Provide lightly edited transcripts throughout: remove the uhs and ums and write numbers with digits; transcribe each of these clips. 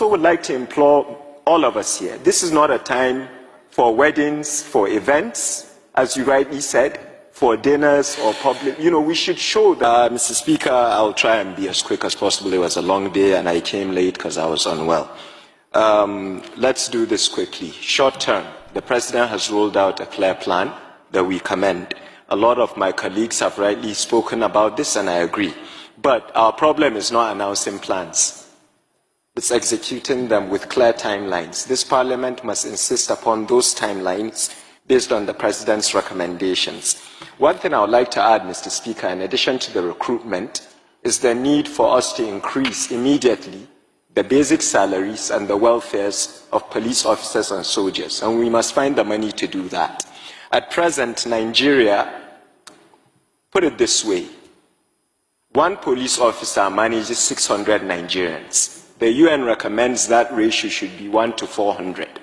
also would like to implore all of us here, this is not a time for weddings, for events, as you rightly said, for dinners or public. We should show that. Mr. Speaker, I'll try and be as quick as possible. It was a long day and I came late because I was unwell. Let's do this quickly. Short term, the President has rolled out a clear plan that we commend. A lot of my colleagues have rightly spoken about this and I agree. But our problem is not announcing plans. It's executing them with clear timelines. This Parliament must insist upon those timelines based on the President's recommendations. One thing I would like to add, Mr. Speaker, in addition to the recruitment, is the need for us to increase immediately the basic salaries and the welfares of police officers and soldiers, and we must find the money to do that. At present, Nigeria, put it this way, one police officer manages 600 Nigerians. The UN recommends that ratio should be 1 to 400.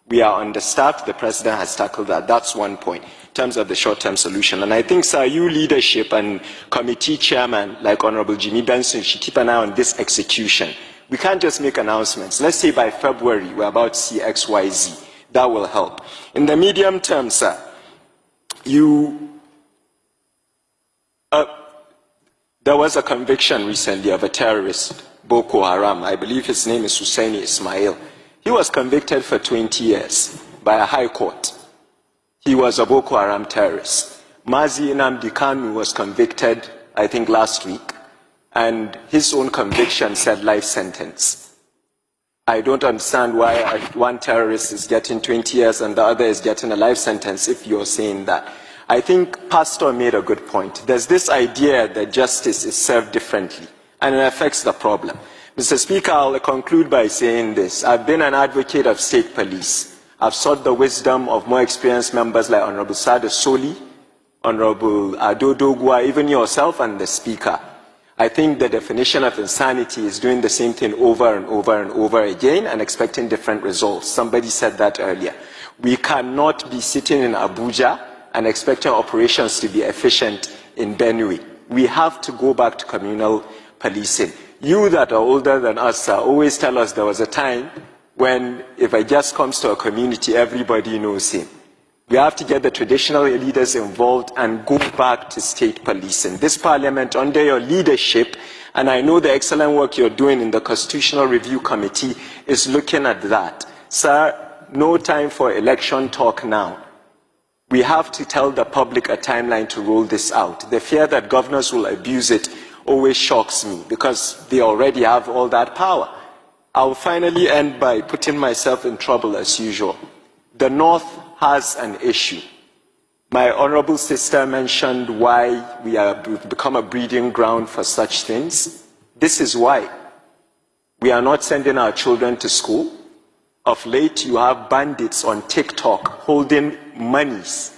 We are understaffed. The President has tackled that. That's one point in terms of the short-term solution. And I think, sir, you leadership and committee chairman like Honorable Jimmy Benson should keep an eye on this execution. We can't just make announcements. Let's say by February we're about to see X, Y, Z. That will help. In the medium term, sir, there was a conviction recently of a terrorist, Boko Haram. I believe his name is Husseini Ismail. He was convicted for 20 years by a high court. He was a Boko Haram terrorist. Mazi Nnamdi Kanu was convicted, I think, last week, and his own conviction said life sentence. I don't understand why one terrorist is getting 20 years and the other is getting a life sentence if you're saying that. I think Pastor made a good point. There's this idea that justice is served differently, and it affects the problem. Mr. Speaker, I'll conclude by saying this. I've been an advocate of state police. I've sought the wisdom of more experienced members like Honorable Sada Soli, Honorable Adodogwa, even yourself and the Speaker. I think the definition of insanity is doing the same thing over and over and over again and expecting different results. Somebody said that earlier. We cannot be sitting in Abuja and expecting operations to be efficient in Benue. We have to go back to communal policing. You that are older than us always tell us there was a time when if a guest comes to a community, everybody knows him. We have to get the traditional leaders involved and go back to state policing. This Parliament, under your leadership, and I know the excellent work you're doing in the Constitutional Review Committee, is looking at that. Sir, no time for election talk now. We have to tell the public a timeline to roll this out. The fear that governors will abuse it always shocks me because they already have all that power. I'll finally end by putting myself in trouble as usual. The North has an issue. My honorable sister mentioned why we've become a breeding ground for such things. This is why. We are not sending our children to school. Of late, you have bandits on TikTok holding monies.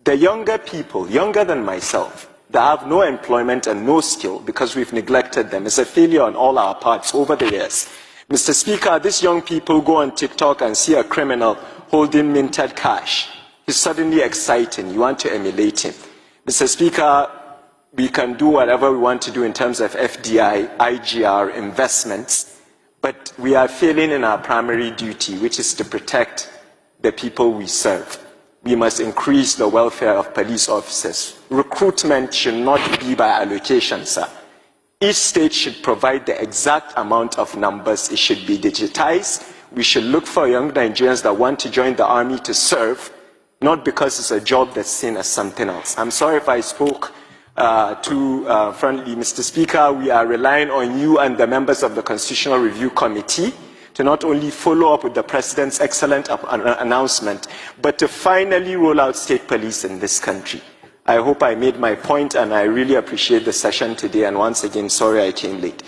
The younger people, younger than myself, that have no employment and no skill because we've neglected them. It's a failure on all our parts over the years. Mr. Speaker, these young people go on TikTok and see a criminal holding minted cash. He's suddenly exciting. You want to emulate him. Mr. Speaker, we can do whatever we want to do in terms of FDI, IGR, investments, but we are failing in our primary duty, which is to protect the people we serve. We must increase the welfare of police officers. Recruitment should not be by allocation, sir. Each state should provide the exact amount of numbers. It should be digitized. We should look for young Nigerians that want to join the army to serve, not because it's a job that's seen as something else. I'm sorry if I spoke too friendly, Mr. Speaker. We are relying on you and the members of the Constitutional Review Committee to not only follow up with the President's excellent announcement, but to finally roll out state police in this country. I hope I made my point, and I really appreciate the session today, and once again, sorry I came late.